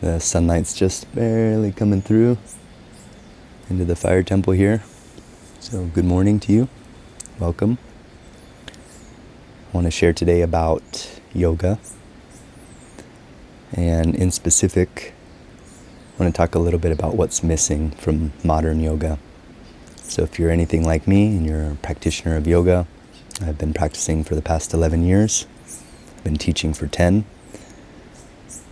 The sunlight's just barely coming through into the fire temple here. So good morning to you. Welcome. I want to share today about yoga. And in specific, I want to talk a little bit about what's missing from modern yoga. So if you're anything like me and you're a practitioner of yoga, I've been practicing for the past 11 years. I've been teaching for 10.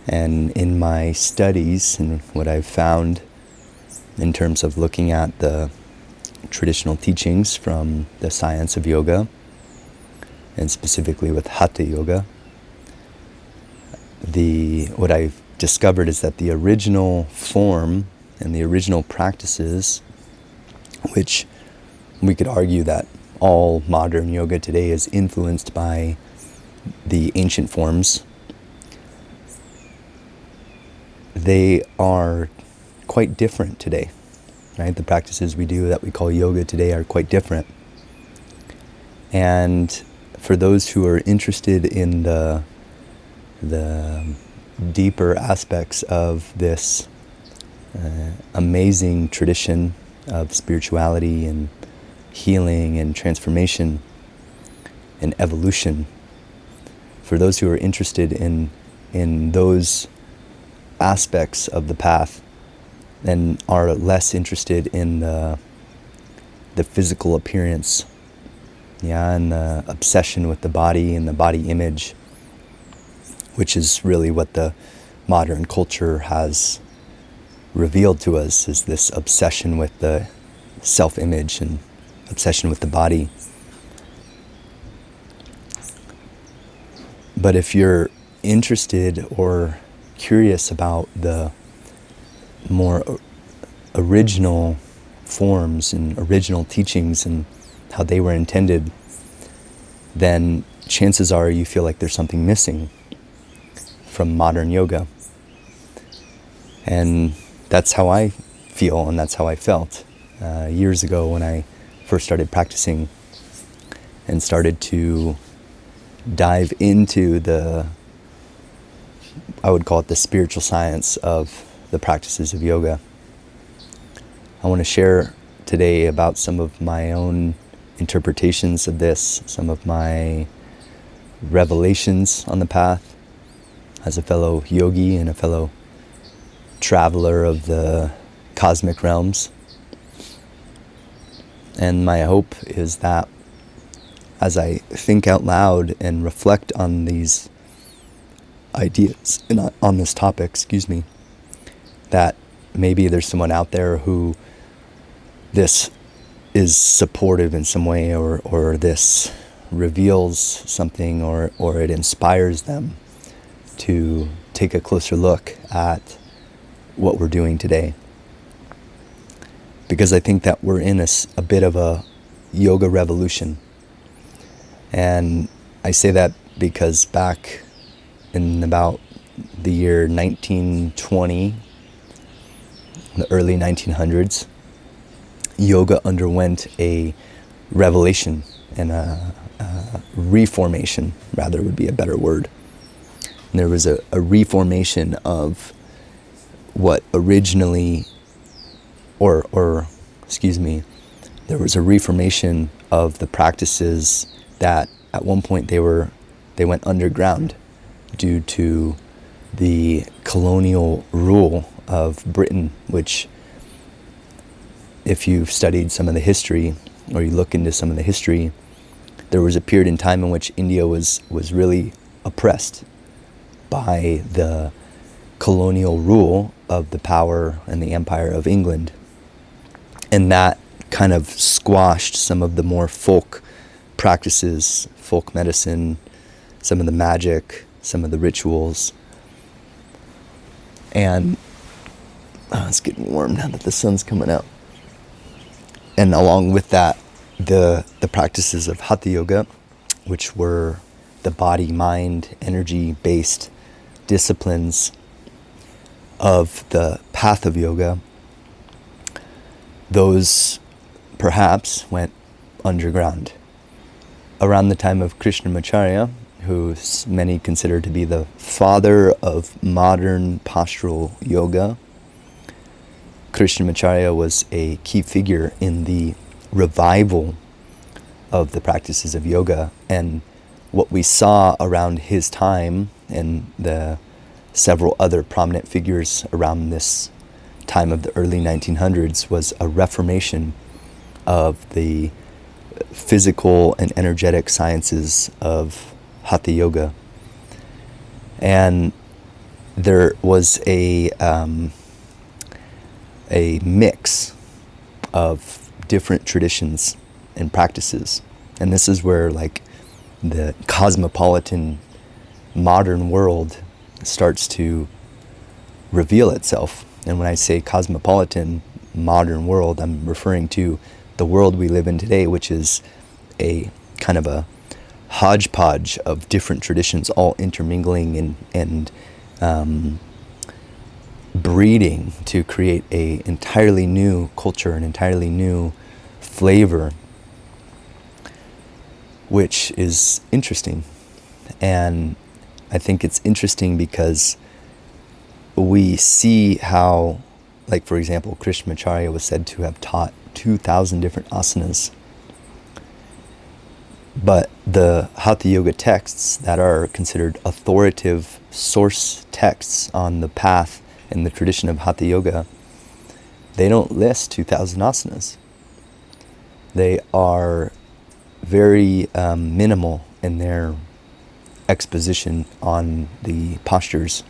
And in my studies and what I've found in terms of looking at the traditional teachings from the science of yoga, and specifically with Hatha Yoga, what I've discovered is that the original form and the original practices, which we could argue that all modern yoga today is influenced by the ancient forms, they are quite different today, right? The practices we do that we call yoga today are quite different. And for those who are interested in the deeper aspects of this amazing tradition of spirituality and healing and transformation and evolution, for those who are interested in those aspects of the path and are less interested in the physical appearance, and the obsession with the body and the body image, which is really what the modern culture has revealed to us, is this obsession with the self-image and obsession with the body. But if you're interested or curious about the more original forms and original teachings and how they were intended, then chances are you feel like there's something missing from modern yoga. And that's how I feel, and that's how I felt years ago when I first started practicing and started to dive into I would call it the spiritual science of the practices of yoga. I want to share today about some of my own interpretations of this, some of my revelations on the path as a fellow yogi and a fellow traveler of the cosmic realms. And my hope is that as I think out loud and reflect on these ideas and on this topic, that maybe there's someone out there who this is supportive in some way, or this reveals something, or it inspires them to take a closer look at what we're doing today. Because I think that we're in a bit of a yoga revolution. And I say that because back in about the year 1920, the early 1900s, yoga underwent a revelation and a reformation, rather would be a better word. And there was a reformation of what originally, there was a reformation of the practices that at one point they went underground due to the colonial rule of Britain, which, if you've studied some of the history, or you look into some of the history, there was a period in time in which India was really oppressed by the colonial rule of the power and the empire of England. And that kind of squashed some of the more folk practices, folk medicine, some of the magic, some of the rituals. And it's getting warm now that the sun's coming out. And along with that, the practices of Hatha Yoga, which were the body, mind, energy-based disciplines of the path of yoga, those perhaps went underground. Around the time of Krishnamacharya, who many consider to be the father of modern postural yoga. Krishnamacharya was a key figure in the revival of the practices of yoga, and what we saw around his time and the several other prominent figures around this time of the early 1900s was a reformation of the physical and energetic sciences of Hatha Yoga. And there was a mix of different traditions and practices. And this is where like the cosmopolitan modern world starts to reveal itself. And when I say cosmopolitan modern world, I'm referring to the world we live in today, which is a kind of a hodgepodge of different traditions all intermingling and breeding to create a entirely new culture, an entirely new flavor, which is interesting. And I think it's interesting because we see how, like for example, Krishnamacharya was said to have taught 2,000 different asanas. But the Hatha Yoga texts that are considered authoritative source texts on the path and the tradition of Hatha Yoga, they don't list 2,000 asanas. They are very minimal in their exposition on the postures.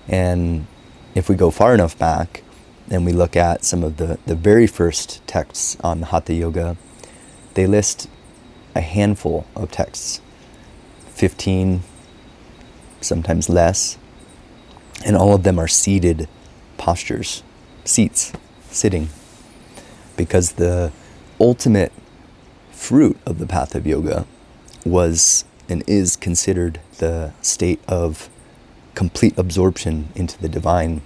And if we go far enough back and we look at some of the very first texts on Hatha Yoga, they list a handful of texts, 15, sometimes less, and all of them are seated postures, seats, sitting, because the ultimate fruit of the path of yoga was and is considered the state of complete absorption into the divine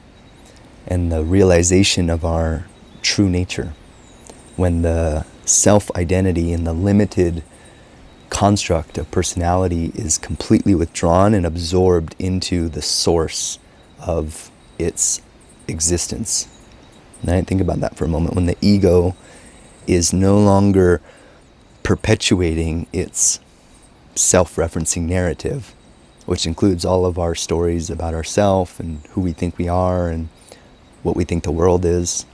and the realization of our true nature, when the self-identity and the limited construct of personality is completely withdrawn and absorbed into the source of its existence. And I think about that for a moment. When the ego is no longer perpetuating its self-referencing narrative, which includes all of our stories about ourselves and who we think we are and what we think the world is,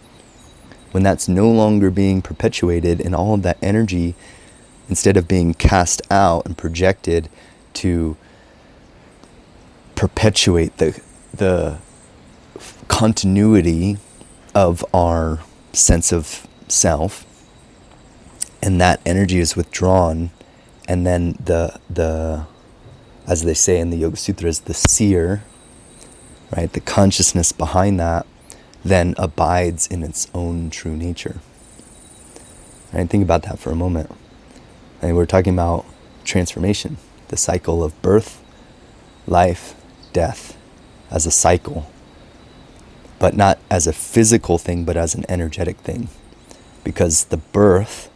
when that's no longer being perpetuated and all of that energy, instead of being cast out and projected to perpetuate the continuity of our sense of self, and that energy is withdrawn, and then the as they say in the Yoga Sutras, the seer, right, the consciousness behind that, then abides in its own true nature. And think about that for a moment. And we're talking about transformation, the cycle of birth, life, death, as a cycle, but not as a physical thing, but as an energetic thing. Because the birth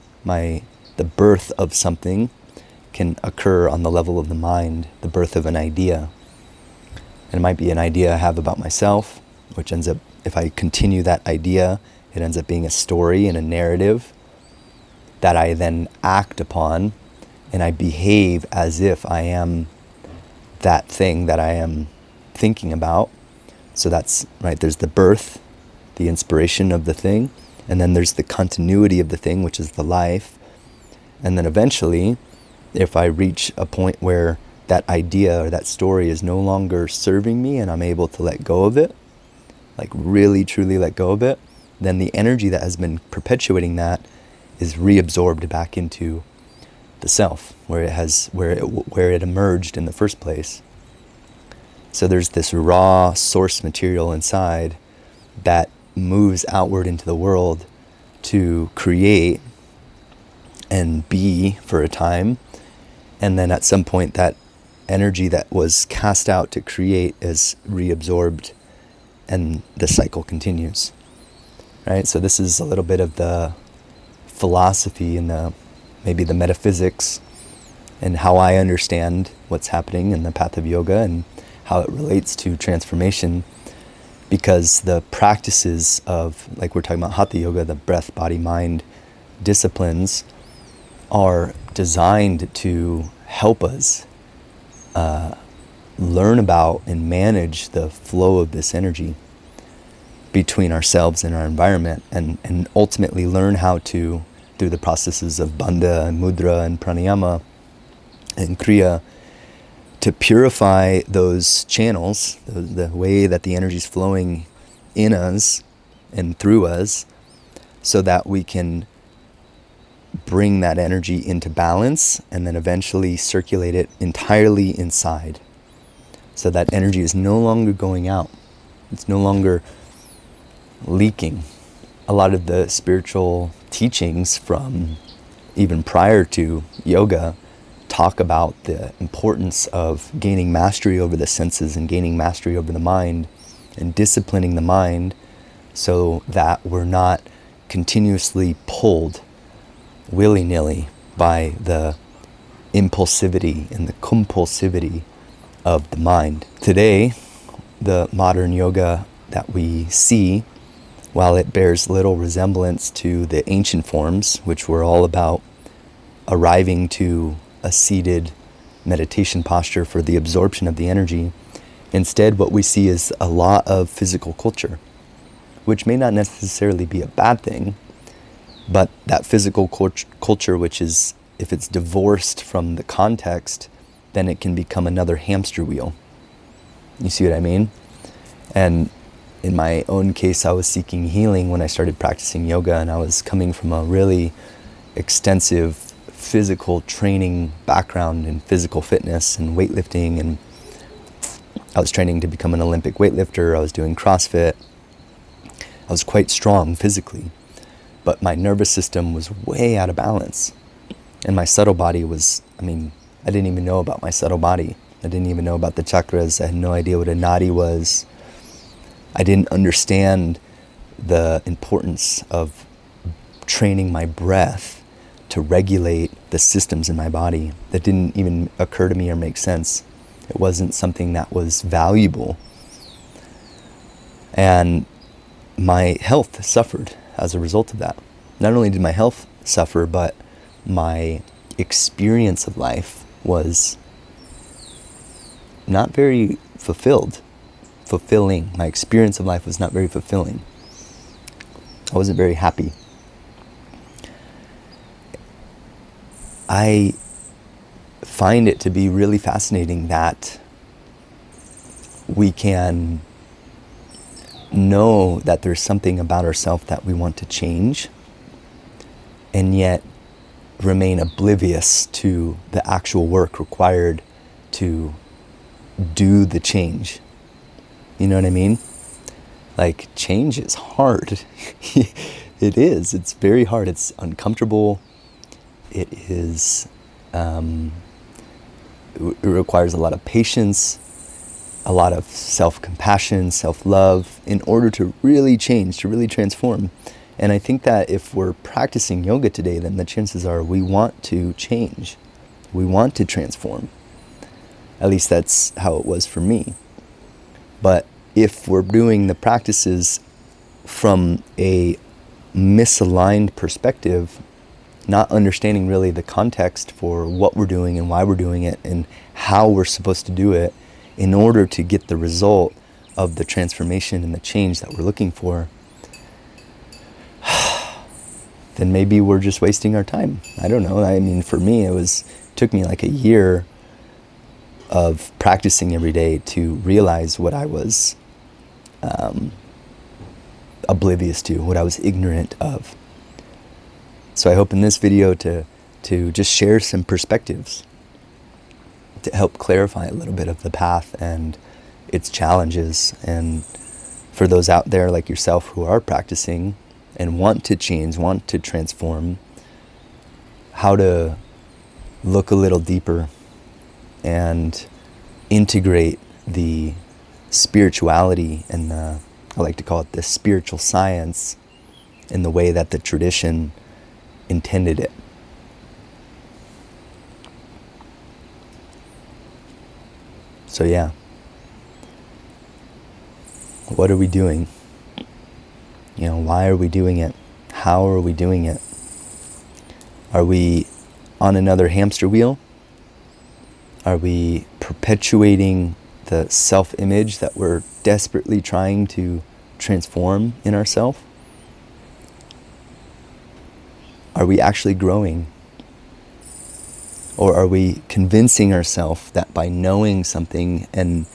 of something can occur on the level of the mind, the birth of an idea. And it might be an idea I have about myself, which ends up, if I continue that idea, it ends up being a story and a narrative that I then act upon, and I behave as if I am that thing that I am thinking about. So that's, right, there's the birth, the inspiration of the thing, and then there's the continuity of the thing, which is the life. And then eventually, if I reach a point where that idea or that story is no longer serving me and I'm able to let go of it, like really truly let go of it, then the energy that has been perpetuating that is reabsorbed back into the self, where it emerged in the first place. So there's this raw source material inside that moves outward into the world to create and be for a time, and then at some point that energy that was cast out to create is reabsorbed, and the cycle continues. Right? So this is a little bit of the philosophy and maybe the metaphysics and how I understand what's happening in the path of yoga and how it relates to transformation, because the practices of, like we're talking about Hatha Yoga, the breath, body, mind disciplines are designed to help us learn about and manage the flow of this energy between ourselves and our environment, and ultimately learn how to, through the processes of bandha and mudra and pranayama and kriya, to purify those channels, the way that the energy is flowing in us and through us, so that we can bring that energy into balance and then eventually circulate it entirely inside. So that energy is no longer going out. It's no longer leaking. A lot of the spiritual teachings from even prior to yoga talk about the importance of gaining mastery over the senses and gaining mastery over the mind and disciplining the mind so that we're not continuously pulled willy-nilly by the impulsivity and the compulsivity of the mind. Today, the modern yoga that we see, while it bears little resemblance to the ancient forms, which were all about arriving to a seated meditation posture for the absorption of the energy, instead what we see is a lot of physical culture, which may not necessarily be a bad thing, but that physical culture, which is, if it's divorced from the context, then it can become another hamster wheel. You see what I mean? And in my own case, I was seeking healing when I started practicing yoga, and I was coming from a really extensive physical training background in physical fitness and weightlifting, and I was training to become an Olympic weightlifter. I was doing CrossFit. I was quite strong physically, but my nervous system was way out of balance, and my subtle body was, I didn't even know about my subtle body. I didn't even know about the chakras. I had no idea what a nadi was. I didn't understand the importance of training my breath to regulate the systems in my body. That didn't even occur to me or make sense. It wasn't something that was valuable. And my health suffered as a result of that. Not only did my health suffer, but my experience of life was not very fulfilling. My experience of life was not very fulfilling. I wasn't very happy. I find it to be really fascinating that we can know that there's something about ourselves that we want to change, and yet remain oblivious to the actual work required to do the change. You know what I mean? Like, change is hard. It is. It's very hard. It's uncomfortable. It is, it requires a lot of patience, a lot of self-compassion, self-love, in order to really change, to really transform. And I think that if we're practicing yoga today, then the chances are we want to change. We want to transform. At least that's how it was for me. But if we're doing the practices from a misaligned perspective, not understanding really the context for what we're doing and why we're doing it and how we're supposed to do it in order to get the result of the transformation and the change that we're looking for, then maybe we're just wasting our time. I don't know. For me, it took me like a year of practicing every day to realize what I was oblivious to, what I was ignorant of. So I hope in this video to just share some perspectives to help clarify a little bit of the path and its challenges. And for those out there like yourself who are practicing and want to change, want to transform, how to look a little deeper and integrate the spirituality and I like to call it the spiritual science in the way that the tradition intended it. So yeah, what are we doing? Why are we doing it? How are we doing it? Are we on another hamster wheel? Are we perpetuating the self-image that we're desperately trying to transform in ourselves? Are we actually growing? Or are we convincing ourselves that by knowing something and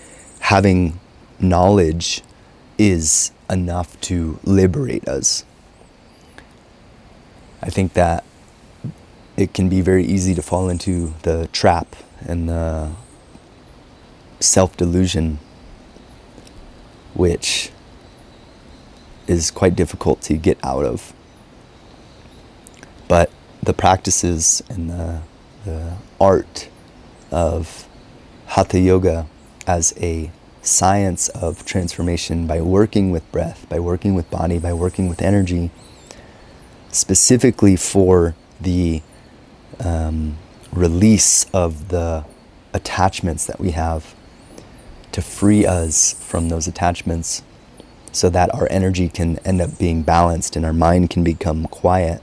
having knowledge is enough to liberate us? I think that it can be very easy to fall into the trap and the self-delusion, which is quite difficult to get out of. But the practices and the art of Hatha Yoga as a science of transformation by working with breath, by working with body, by working with energy, specifically for the release of the attachments that we have, to free us from those attachments so that our energy can end up being balanced and our mind can become quiet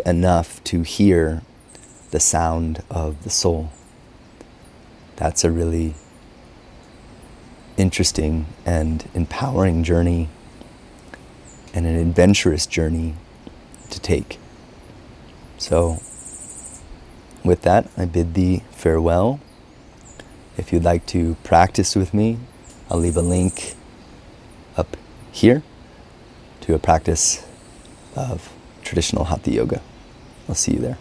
enough to hear the sound of the soul. That's a really interesting and empowering journey and an adventurous journey to take. So with that, I bid thee farewell. If you'd like to practice with me, I'll leave a link up here to a practice of traditional Hatha Yoga. I'll see you there.